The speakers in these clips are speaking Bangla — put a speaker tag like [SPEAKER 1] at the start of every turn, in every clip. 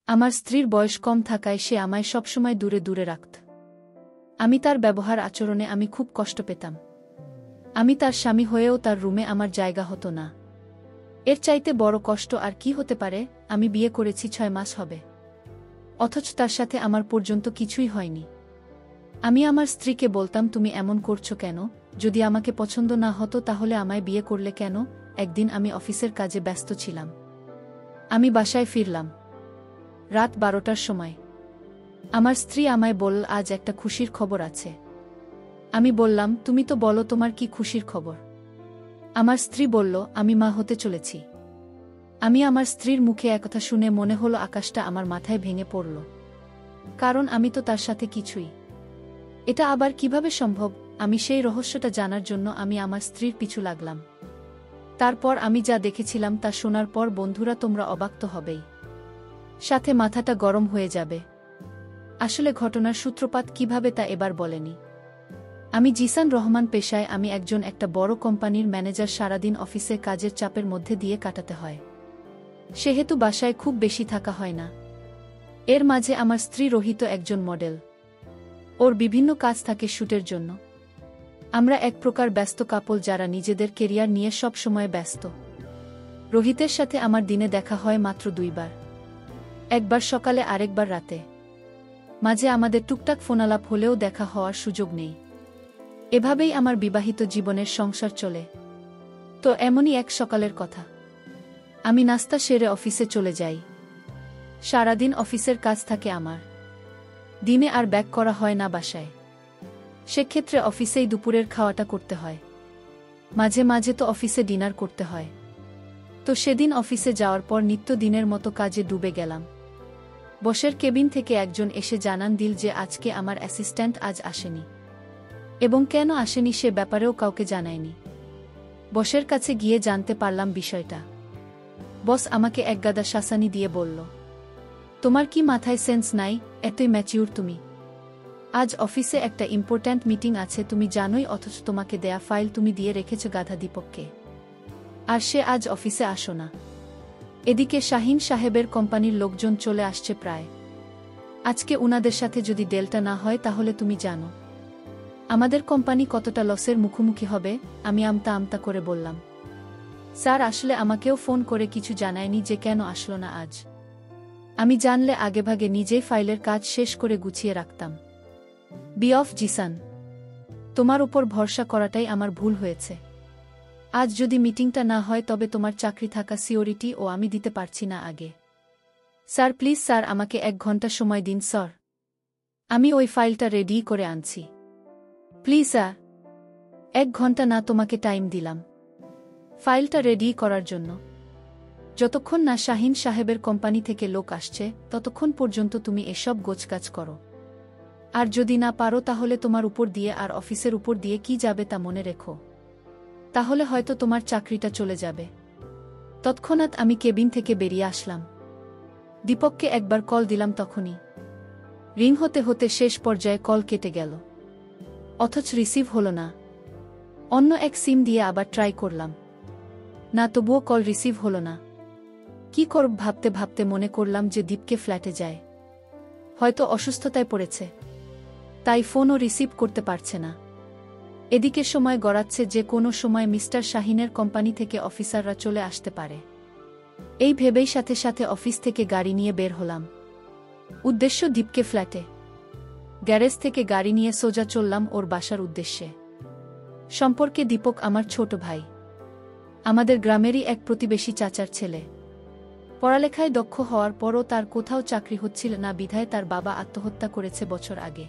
[SPEAKER 1] আমার স্ত্রীর বয়স কম থাকায় সে আমায় সবসময় দূরে দূরে রাখত। আমি তার ব্যবহার আচরণে আমি খুব কষ্ট পেতাম। আমি তার স্বামী হয়েও তার রুমে আমার জায়গা হতো না। এর চাইতে বড় কষ্ট আর কি হতে পারে? আমি বিয়ে করেছি 6 মাস হবে, অথচ তার সাথে আমার পর্যন্ত কিছুই হয়নি। আমি আমার স্ত্রীকে বলতাম, তুমি এমন করছো কেন? যদি আমাকে পছন্দ না হতো তাহলে আমায় বিয়ে করলে কেন? একদিন আমি অফিসের কাজে ব্যস্ত ছিলাম। আমি বাসায় ফিরলাম রাত 12টার সময়। আমার স্ত্রী আমায় বলল, আজ একটা খুশির খবর আছে। আমি বললাম, তুমি তো বলো তোমার কি খুশির খবর? আমার স্ত্রী বলল, আমি মা হতে চলেছি। আমি আমার স্ত্রীর মুখে একথা শুনে মনে হলো আকাশটা আমার মাথায় ভেঙে পড়ল। কারণ আমি তো তার সাথে কিছুই। এটা আবার কিভাবে সম্ভব? আমি সেই রহস্যটা জানার জন্য আমি আমার স্ত্রীর পিছু লাগলাম। তারপর আমি যা দেখেছিলাম তা শোনার পর বন্ধুরা, তোমরা অবাক তো হবেই, সাথে মাথাটা গরম হয়ে যাবে। আসলে ঘটনার সূত্রপাত কিভাবে তা এবার বলেনি। আমি জিসান রহমান পেশায় আমি একটা বড় কোম্পানির ম্যানেজার। সারাদিন অফিসে কাজের চাপের মধ্যে দিয়ে কাটাতে হয়, সেহেতু বাসায় খুব বেশি থাকা হয় না। এর মাঝে আমার স্ত্রী রোহিত একজন মডেল। ওর বিভিন্ন কাজ থাকে শ্যুটের জন্য। আমরা এক প্রকার ব্যস্ত কাপল যারা নিজেদের কেরিয়ার নিয়ে সব সময় ব্যস্ত। রোহিতের সাথে আমার দিনে দেখা হয় মাত্র 2 বার, একবার সকালে আরেকবার রাতে। মাঝে আমাদের টুকটাক ফোনালাপ হলেও দেখা হওয়ার সুযোগ নেই। এভাবেই আমার বিবাহিত জীবনের সংসার চলে। তো এমনই এক সকালের কথা। আমি নাস্তা সেরে অফিসে চলে যাই। সারাদিন অফিসের কাজ থাকে আমার। দিনে আর ব্যাক করা হয় না বাসায়। সেক্ষেত্রে অফিসেই দুপুরের খাওয়াটা করতে হয়। মাঝে মাঝে তো অফিসে ডিনার করতে হয়। তো সেদিন অফিসে যাওয়ার পর নিত্যদিনের মতো কাজে ডুবে গেলাম। বসের কেবিন থেকে একজন এসে জানান দিল যে আজকে আমার অ্যাসিস্ট্যান্ট আজ আসেনি, এবং কেন আসেনি সে ব্যাপারেও কাউকে জানায়নি। বসের কাছে গিয়ে জানতে পারলাম বিষয়টা। বস আমাকে একগাদা শাসানি দিয়ে বলল, তোমার কি মাথায় সেন্স নাই? এতই ম্যাচিউর তুমি? আজ অফিসে একটা ইম্পর্ট্যান্ট মিটিং আছে তুমি জানোই, অথচ তোমাকে দেয়া ফাইল তুমি দিয়ে রেখেছ গাধা দীপককে, আর সে আজ অফিসে আসো না। এদিকে শাহিন সাহেবের কোম্পানির লোকজন চলে আসছে প্রায়। আজকে উনাদের সাথে যদি ডেলটা না হয় তাহলে তুমি জানো আমাদের কোম্পানি কতটা লসের মুখোমুখি হবে। আমি আমতা আমতা করে বললাম, স্যার আসলে আমাকেও ফোন করে কিছু জানায়নি যে কেন আসলো না আজ। আমি জানলে আগেভাগে নিজেই ফাইলের কাজ শেষ করে গুছিয়ে রাখতাম। বি অফ জিসান, তোমার উপর ভরসা করাটাই আমার ভুল হয়েছে। আজ যদি মিটিংটা না হয় তবে তোমার চাকরি থাকা সিওরিটি ও আমি দিতে পারছি না আগে। স্যার প্লিজ স্যার, আমাকে 1 ঘন্টা সময় দিন স্যার, আমি ওই ফাইলটা রেডি করে আনছি। প্লিজ স্যার, 1 ঘন্টা না তোমাকে টাইম দিলাম ফাইলটা রেডি করার জন্য। যতক্ষণ না শাহিন সাহেবের কোম্পানি থেকে লোক আসছে ততক্ষণ পর্যন্ত তুমি এসব গোছগাছ করো। আর যদি না পারো তাহলে তোমার উপর দিয়ে আর অফিসের উপর দিয়ে কি যাবে তা মনে রেখো, তাহলে হয়তো তোমার চাকরিটা চলে যাবে। তৎক্ষণাৎ আমি কেবিন থেকে বেরিয়ে আসলাম। দীপককে একবার কল দিলাম, তখনই রিং হতে হতে শেষ পর্যায়ে কল কেটে গেল, অথচ রিসিভ হলো না। অন্য এক সিম দিয়ে আবার ট্রাই করলাম, না তবুও কল রিসিভ হলো না। কি করব ভাবতে ভাবতে মনে করলাম যে দীপকে ফ্ল্যাটে যায়, হয়তো অসুস্থতায় পড়েছে, তাই ফোনও রিসিভ করতে পারছে না। এদিকে সময় গড়াচ্ছে যে কোনো সময় মিস্টার শাহিনের কোম্পানি থেকে অফিসাররা চলে আসতে পারে। এই ভেবেই সাথে সাথে অফিস থেকে গাড়ি নিয়ে বের হলাম। উদ্দেশ্য দীপকে ফ্ল্যাটে। গ্যারেজ থেকে গাড়ি নিয়ে সোজা চললাম ওর বাসার উদ্দেশ্যে। সম্পর্কে দীপক আমার ছোট ভাই, আমাদের গ্রামেরই এক প্রতিবেশী চাচার ছেলে। পড়ালেখায় দক্ষ হওয়ার পরও তার কোথাও চাকরি হচ্ছিল না বিধায় তার বাবা আত্মহত্যা করেছে বছর আগে।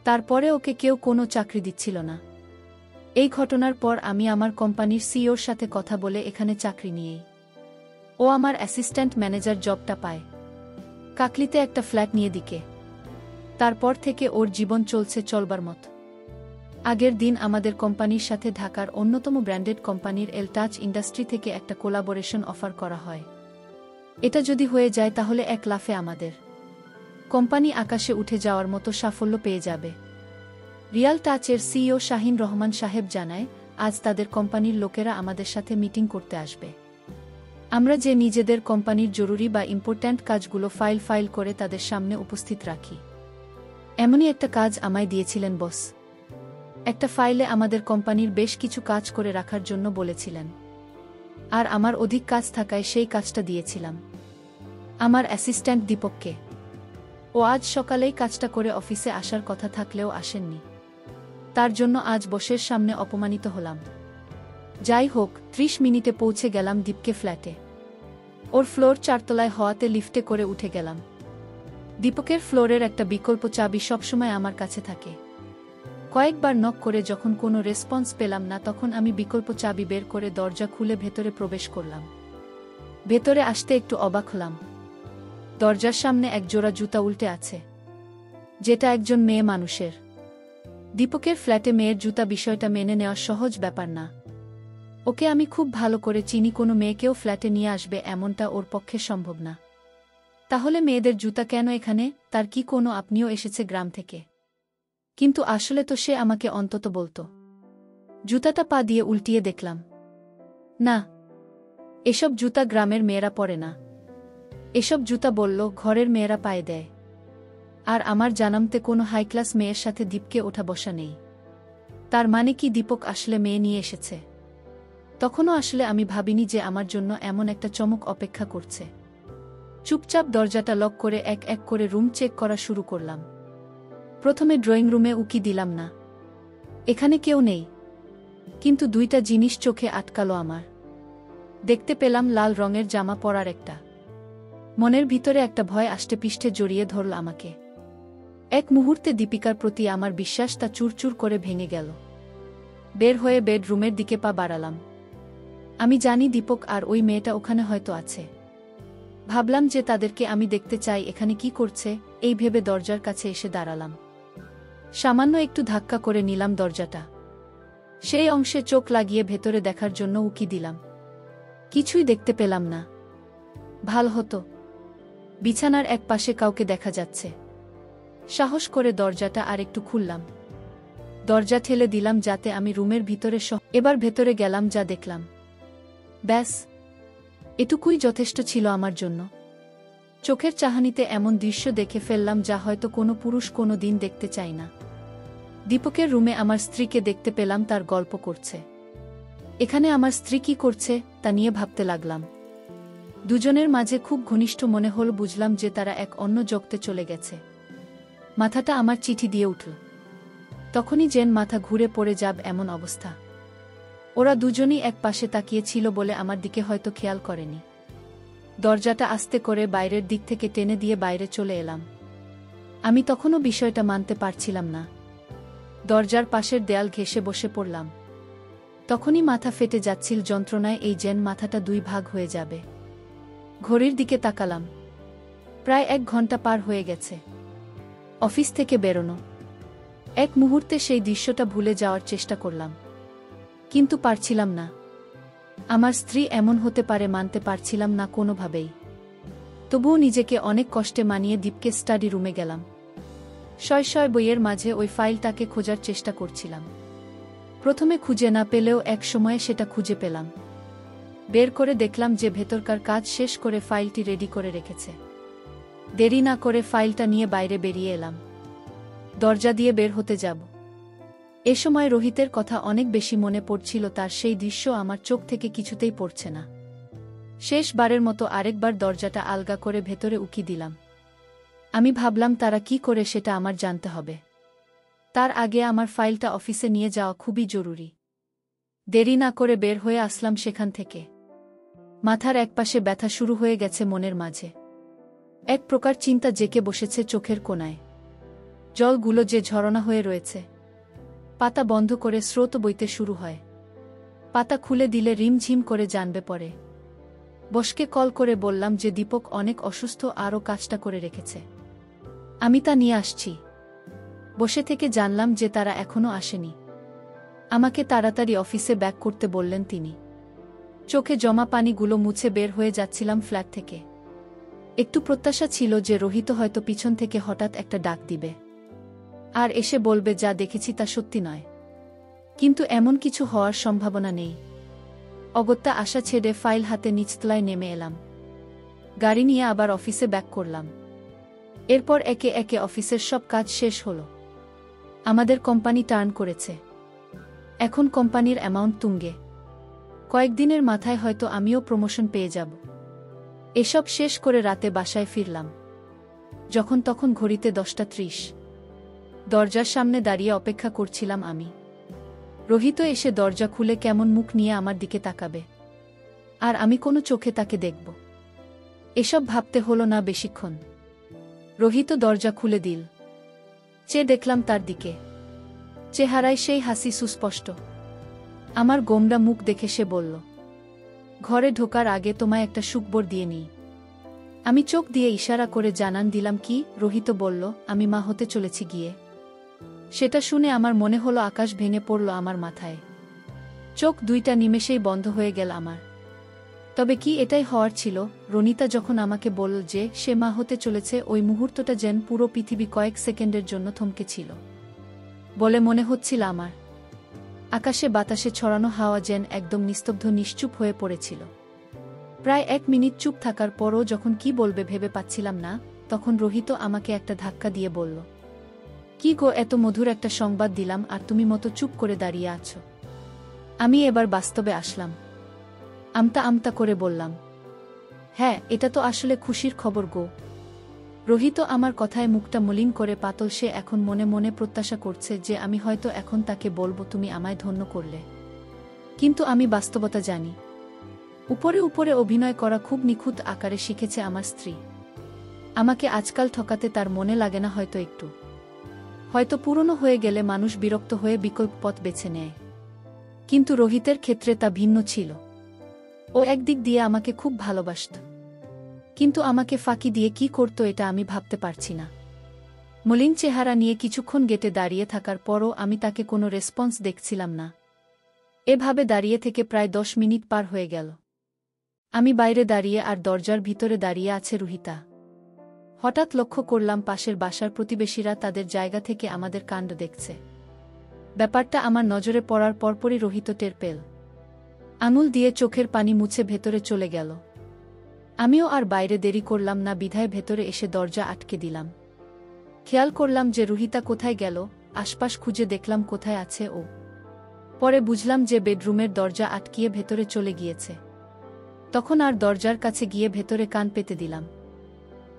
[SPEAKER 1] তারপরে ওকে কেউ কোনো চাকরি দিচ্ছিল না। এই ঘটনার পর আমি আমার কোম্পানির সিইওর সাথে কথা বলে এখানে চাকরি নিয়েই ও আমার অ্যাসিস্ট্যান্ট ম্যানেজার জবটা পায়। কাকলিতে একটা ফ্ল্যাট নিয়ে দিকে। তারপর থেকে ওর জীবন চলছে চলবার মত। আগের দিন আমাদের কোম্পানির সাথে ঢাকার অন্যতম ব্র্যান্ডেড কোম্পানির এলটাচ ইন্ডাস্ট্রি থেকে একটা কোলাবোরেশন অফার করা হয়। এটা যদি হয়ে যায় তাহলে এক লাফে আমাদের কোম্পানি আকাশে উঠে যাওয়ার মতো সাফল্য পেয়ে যাবে। রিয়াল টাচের সিইও শাহিন রহমান সাহেব জানায়, আজ তাদের কোম্পানির লোকেরা আমাদের সাথে মিটিং করতে আসবে। আমরা যে নিজেদের কোম্পানির জরুরি বা ইম্পর্ট্যান্ট কাজগুলো ফাইল করে তাদের সামনে উপস্থিত রাখি, এমনই একটা কাজ আমায় দিয়েছিলেন বস। একটা ফাইলে আমাদের কোম্পানির বেশ কিছু কাজ করে রাখার জন্য বলেছিলেন, আর আমার অধিক কাজ থাকায় সেই কাজটা দিয়েছিলাম আমার অ্যাসিস্ট্যান্ট দীপককে। ও আজ সকালেই কাজটা করে অফিসে আসার কথা থাকলেও আসেননি। তার জন্য আজ বসের সামনে অপমানিত হলাম। যাই হোক, 30 মিনিটে পৌঁছে গেলাম দীপকে ফ্ল্যাটে। ওর ফ্লোর 4 তলায় হওয়াতে লিফটে করে উঠে গেলাম। দীপকের ফ্লোরের একটা বিকল্প চাবি সবসময় আমার কাছে থাকে। কয়েকবার নক করে যখন কোনো রেসপন্স পেলাম না, তখন আমি বিকল্প চাবি বের করে দরজা খুলে ভেতরে প্রবেশ করলাম। ভেতরে আসতে একটু অবাক হলাম। দরজার সামনে এক জোড়া জুতা উল্টে আছে, যেটা একজন মেয়ে মানুষের। দীপকের ফ্ল্যাটে মেয়ের জুতা বিষয়টা মেনে নেওয়া সহজ ব্যাপার না। ওকে আমি খুব ভালো করে চিনি, কোনো মেয়েকেও ফ্ল্যাটে নিয়ে আসবে এমনটা ওর পক্ষে সম্ভব না। তাহলে মেয়েদের জুতা কেন এখানে? তার কি কোনো আপনিও এসেছে গ্রাম থেকে? কিন্তু আসলে তো সে আমাকে অন্তত বলতো। জুতাটা পা দিয়ে উল্টিয়ে দেখলাম, না, এসব জুতা গ্রামের মেয়েরা পরে না। এসব জুতা বলল ঘরের মেয়েরা পায়ে দেয়। আর আমার জানামতে কোনো হাই ক্লাস মেয়ের সাথে দীপকে ওঠা বসা নেই। তার মানে কি দীপক আসলে মেয়ে নিয়ে এসেছে? তখনও আসলে আমি ভাবিনি যে আমার জন্য এমন একটা চমক অপেক্ষা করছে। চুপচাপ দরজাটা লক করে এক এক করে রুম চেক করা শুরু করলাম। প্রথমে ড্রয়িং রুমে উকি দিলাম না, এখানে কেউ নেই। কিন্তু দুইটা জিনিস চোখে আটকালো আমার। দেখতে পেলাম লাল রঙের জামা পরার একটা। মনের ভিতরে একটা ভয় আষ্টেপৃষ্ঠে জড়িয়ে ধরল আমাকে। এক মুহূর্তে দীপিকার প্রতি আমার বিশ্বাসটা চুরচুর করে ভেঙে গেল। বের হয়ে বেডরুমের দিকে পা বাড়ালাম। আমি জানি দীপক আর ওই মেয়েটা ওখানে হয়তো আছে। ভাবলাম যে তাদেরকে আমি দেখতে চাই, এখানে কি করছে, এই ভেবে দরজার কাছে এসে দাঁড়ালাম। সামান্য একটু ধাক্কা করে নিলাম দরজাটা। সেই অংশে চোখ লাগিয়ে ভেতরে দেখার জন্য উকি দিলাম। কিছুই দেখতে পেলাম না। ভালো হতো, বিছানার এক পাশে কাউকে দেখা যাচ্ছে। সাহস করে দরজাটা আর একটু খুললাম। দরজা ঠেলে দিলাম যাতে আমি রুমের ভিতরে এবার ভেতরে গেলাম, যা দেখলাম, ব্যাস এটুকুই যথেষ্ট ছিল আমার জন্য। চোখের চাহনিতে এমন দৃশ্য দেখে ফেললাম যা হয়তো কোনো পুরুষ কোনো দিন দেখতে চায় না। দীপকের রুমে আমার স্ত্রীকে দেখতে পেলাম, তার গল্প করছে। এখানে আমার স্ত্রী কি করছে তা নিয়ে ভাবতে লাগলাম। দুজনের মাঝে খুব ঘনিষ্ঠ মনে হল। বুঝলাম যে তারা এক অন্য জগতে চলে গেছে। মাথাটা আমার চিঠি দিয়ে উঠল। তখনই যেন মাথা ঘুরে পড়ে যাব এমন অবস্থা। ওরা দুজনই এক পাশে তাকিয়ে ছিল বলে আমার দিকে হয়তো খেয়াল করেনি। দরজাটা আস্তে করে বাইরের দিক থেকে টেনে দিয়ে বাইরে চলে এলাম। আমি তখনও বিষয়টা মানতে পারছিলাম না। দরজার পাশের দেয়াল ঘেঁষে বসে পড়লাম। তখনই মাথা ফেটে যাচ্ছিল যন্ত্রণায়, এই যেন মাথাটা 2 ভাগ হয়ে যাবে। ঘড়ির দিকে তাকালাম, প্রায় 1 ঘন্টা পার হয়ে গেছে অফিস থেকে বেরোনো। এক মুহূর্তে সেই দৃশ্যটা ভুলে যাওয়ার চেষ্টা করলাম, কিন্তু পারছিলাম না। আমার স্ত্রী এমন হতে পারে মানতে পারছিলাম না কোনোভাবেই। তবুও নিজেকে অনেক কষ্টে মানিয়ে দীপকে স্টাডি রুমে গেলাম। শয় বইয়ের মাঝে ওই ফাইলটাকে খোঁজার চেষ্টা করছিলাম। প্রথমে খুঁজে না পেলেও এক সময়ে সেটা খুঁজে পেলাম। বের করে দেখলাম যে ভেতরকার কাজ শেষ করে ফাইলটি রেডি করে রেখেছে। দেরি না করে ফাইলটা নিয়ে বাইরে বেরিয়ে এলাম। দরজা দিয়ে বের হতে যাব। এ সময় রোহিতের কথা অনেক বেশি মনে পড়ছিল। তার সেই দৃশ্য আমার চোখ থেকে কিছুতেই পড়ছে না। শেষবারের মতো আরেকবার দরজাটা আলগা করে ভেতরে উকি দিলাম। আমি ভাবলাম তারা কি করে সেটা আমার জানতে হবে। তার আগে আমার ফাইলটা অফিসে নিয়ে যাওয়া খুবই জরুরি। দেরি না করে বের হয়ে আসলাম সেখান থেকে। মাথার একপাশে ব্যথা শুরু হয়ে গেছে মনের মাঝে। এক প্রকার চিন্তা জেঁকে বসেছে চোখের কোণায়। জলগুলো যে ঝরনা হয়ে রয়েছে। পাতা বন্ধ করে স্রোত বইতে শুরু হয়। পাতা খুলে দিলে রিমঝিম করে জানবে পড়ে। বসকে কল করে বললাম যে দীপক অনেক অসুস্থ, আরও কাজটা করে রেখেছে। আমি তা নিয়ে আসছি। বসে থেকে জানলাম যে তারা এখনো আসেনি। আমাকে তাড়াতাড়ি অফিসে ব্যাক করতে বললেন তিনি। চোখে জমা পানিগুলো মুছে বের হয়ে যাচ্ছিলাম ফ্ল্যাট থেকে। একটু প্রত্যাশা ছিল যে রোহিত হয়তো পিছন থেকে হঠাৎ একটা ডাক দিবে আর এসে বলবে যা দেখেছি তা সত্যি নয়। কিন্তু এমন কিছু হওয়ার সম্ভাবনা নেই। অগত্যা আশা ছেড়ে ফাইল হাতে নিচতলায় নেমে এলাম। গাড়ি নিয়ে আবার অফিসে ব্যাক করলাম। এরপর একে একে অফিসের সব কাজ শেষ হলো। আমাদের কোম্পানি টার্ন করেছে। এখন কোম্পানির অ্যামাউন্ট তুঙ্গে। কয়েকদিনের মাথায় হয়তো আমিও প্রমোশন পেয়ে যাব। এসব শেষ করে রাতে বাসায় ফিরলাম। যখন তখন ঘড়িতে 10:30। দরজার সামনে দাঁড়িয়ে অপেক্ষা করছিলাম আমি। রোহিত এসে দরজা খুলে কেমন মুখ নিয়ে আমার দিকে তাকাবে, আর আমি কোনো চোখে তাকে দেখব, এসব ভাবতে হলো না বেশিক্ষণ। রোহিত দরজা খুলে দিল। চেয়ে দেখলাম তার দিকে। চেহারায় সেই হাসি সুস্পষ্ট। আমার গোমড়া মুখ দেখে সে বলল, ঘরে ঢোকার আগে তোমায় একটা সুখবর দিয়ে নিই। আমি চোখ দিয়ে ইশারা করে জানান দিলাম, কি? রোহিত বলল, আমি মা হতে চলেছি গিয়ে। সেটা শুনে আমার মনে হলো আকাশ ভেঙে পড়ল আমার মাথায়। চোখ দুইটা নিমেষেই বন্ধ হয়ে গেল আমার। তবে কি এটাই হওয়ার ছিল? রনিতা যখন আমাকে বলল যে সে মা হতে চলেছে, ওই মুহূর্তটা যেন পুরো পৃথিবী কয়েক সেকেন্ডের জন্য থমকে ছিল বলে মনে হচ্ছিল আমার। আকাশে বাতাসে ছড়ানো হাওয়া যেন একদম নিস্তব্ধ নিশ্চুপ হয়ে পড়েছিল। প্রায় 1 মিনিট চুপ থাকার পরও যখন কি বলবে ভেবে পাচ্ছিলাম না, তখন রোহিত আমাকে একটা ধাক্কা দিয়ে বলল, কি গো, এত মধুর একটা সংবাদ দিলাম আর তুমি মতো চুপ করে দাঁড়িয়ে আছো। আমি এবার বাস্তবে আসলাম। আমতা আমতা করে বললাম, হ্যাঁ, এটা তো আসলে খুশির খবর গো। রোহিত আমার কথায় মুখটা মলিন করে পাতল। সে এখন মনে মনে প্রত্যাশা করছে যে আমি হয়তো এখন তাকে বলবো, তুমি আমায় ধন্য করলে। কিন্তু আমি বাস্তবতা জানি। উপরে উপরে অভিনয় করা খুব নিখুঁত আকারে শিখেছে আমার স্ত্রী। আমাকে আজকাল ঠকাতে তার মনে লাগে না হয়তো একটু। হয়তো পুরনো হয়ে গেলে মানুষ বিরক্ত হয়ে বিকল্প পথ বেছে নেয়। কিন্তু রোহিতের ক্ষেত্রে তা ভিন্ন ছিল। ও একদিক দিয়ে আমাকে খুব ভালোবাসত, কিন্তু আমাকে ফাঁকি দিয়ে কি করত এটা আমি ভাবতে পারছি না। মলিন চেহারা নিয়ে কিছুক্ষণ গেটে দাঁড়িয়ে থাকার পরও আমি তাকে কোনো রেসপন্স দেখছিলাম না। এভাবে দাঁড়িয়ে থেকে প্রায় 10 মিনিট পার হয়ে গেল। আমি বাইরে দাঁড়িয়ে আর দরজার ভিতরে দাঁড়িয়ে আছে রুহিতা। হঠাৎ লক্ষ্য করলাম পাশের বাসার প্রতিবেশীরা তাদের জায়গা থেকে আমাদের কাণ্ড দেখছে। ব্যাপারটা আমার নজরে পড়ার পরপরই রোহিত টের পেল। আঙুল দিয়ে চোখের পানি মুছে ভেতরে চলে গেল। আমিও আর বাইরে দেরি করলাম না, বিধায় ভেতরে এসে দরজা আটকে দিলাম। খেয়াল করলাম যে রুহিতা কোথায় গেল। আশপাশ খুঁজে দেখলাম কোথায় আছে ও। পরে বুঝলাম যে বেডরুমের দরজা আটকিয়ে ভেতরে চলে গিয়েছে। তখন আর দরজার কাছে গিয়ে ভেতরে কান পেতে দিলাম।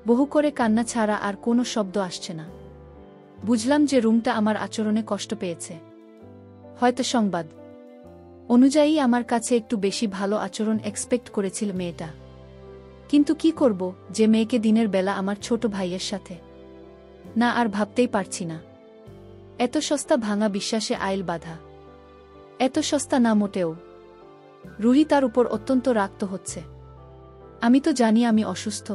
[SPEAKER 1] বহু করে কান্না ছাড়া আর কোনো শব্দ আসছে না। বুঝলাম যে রুমটা আমার আচরণে কষ্ট পেয়েছে। হয়তো সংবাদ অনুযায়ী আমার কাছে একটু বেশি ভালো আচরণ এক্সপেক্ট করেছিল মেয়েটা। কিন্তু কি করব, যে মেয়েকে দিনের বেলা আমার ছোট ভাইয়ের সাথে। না, আর ভাবতেই পারছি না। এত সস্তা ভাঙা বিশ্বাসে আইল বাঁধা। এত সস্তা না মোটেও। রুহি তার উপর অত্যন্ত রাগ হচ্ছে। আমি তো জানি আমি অসুস্থ।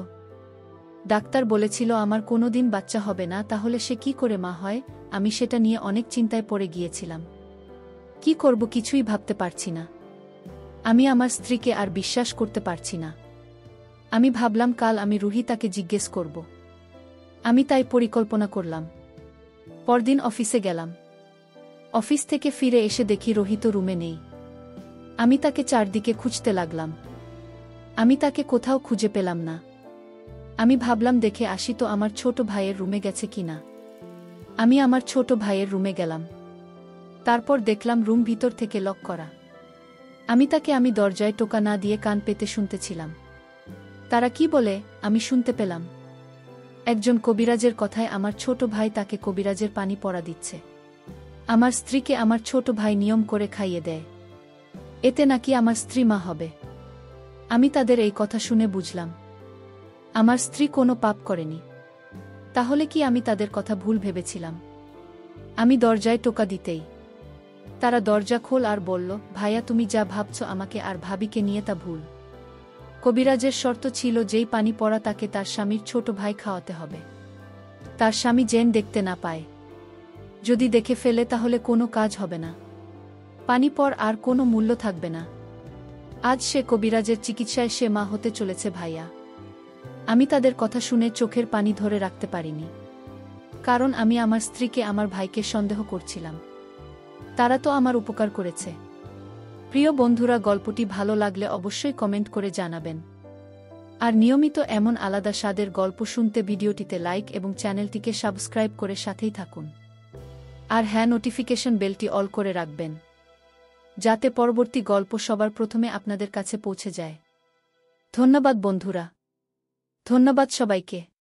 [SPEAKER 1] ডাক্তার বলেছিল আমার কোনোদিন বাচ্চা হবে না, তাহলে সে কি করে মা হয়? আমি সেটা নিয়ে অনেক চিন্তায় পড়ে গিয়েছিলাম। কি করব কিছুই ভাবতে পারছি না। আমি আমার স্ত্রীকে আর বিশ্বাস করতে পারছি না। আমি ভাবলাম কাল আমি রুহিতাকে জিজ্ঞেস করব। আমি তাই পরিকল্পনা করলাম। পরদিন অফিসে গেলাম। অফিস থেকে ফিরে এসে দেখি রোহিত রুমে নেই। আমি তাকে চারদিকে খুঁজতে লাগলাম। আমি তাকে কোথাও খুঁজে পেলাম না। আমি ভাবলাম দেখে আসি তো আমার ছোট ভাইয়ের রুমে গেছে কিনা। আমি আমার ছোট ভাইয়ের রুমে গেলাম। তারপর দেখলাম রুম ভিতর থেকে লক করা। আমি দরজায় টোকা না দিয়ে কান পেতে শুনতেছিলাম। তারা কি বলে আমি শুনতে পেলাম। একজন কবিরাজের কথায় আমার ছোট ভাই তাকে কবিরাজের পানি পড়া দিচ্ছে। আমার স্ত্রীকে আমার ছোট ভাই নিয়ম করে খাইয়ে দেয়। এতে নাকি আমার স্ত্রী মা হবে। আমি তাদের এই কথা শুনে বুঝলাম আমার স্ত্রী কোনো পাপ করেনি। তাহলে কি আমি তাদের কথা ভুল ভেবেছিলাম? আমি দরজায় টোকা দিতেই তারা দরজা খোল আর বলল, ভাইয়া তুমি যা ভাবছ আমাকে আর ভাবিকে নিয়ে তা ভুল। কবিরাজের শর্ত ছিল যেই পানি পড়া তাকে তার স্বামীর ছোট ভাই খাওয়াতে হবে। তার স্বামী যেন দেখতে না পায়। যদি দেখে ফেলে তাহলে কোনো কাজ হবে না। পানি পর আর কোনো মূল্য থাকবে না। আজ সে কবিরাজের চিকিৎসায় সে মা হতে চলেছে ভাইয়া। আমি তাদের কথা শুনে চোখের পানি ধরে রাখতে পারিনি। কারণ আমি আমার স্ত্রীকে আমার ভাইকে সন্দেহ করছিলাম। তারা তো আমার উপকার করেছে। প্রিয় বন্ধুরা, গল্পটি ভালো লাগলে অবশ্যই কমেন্ট করে জানাবেন। আর নিয়মিত এমন আলাদা স্বাদের গল্প শুনতে ভিডিওটিতে লাইক এবং চ্যানেলটিকে সাবস্ক্রাইব করে সাথেই থাকুন। আর হ্যাঁ, নোটিফিকেশন বেলটি অল করে রাখবেন, যাতে পরবর্তী গল্প সবার প্রথমে আপনাদের কাছে পৌঁছে যায়। ধন্যবাদ বন্ধুরা। ধন্যবাদ সবাইকে।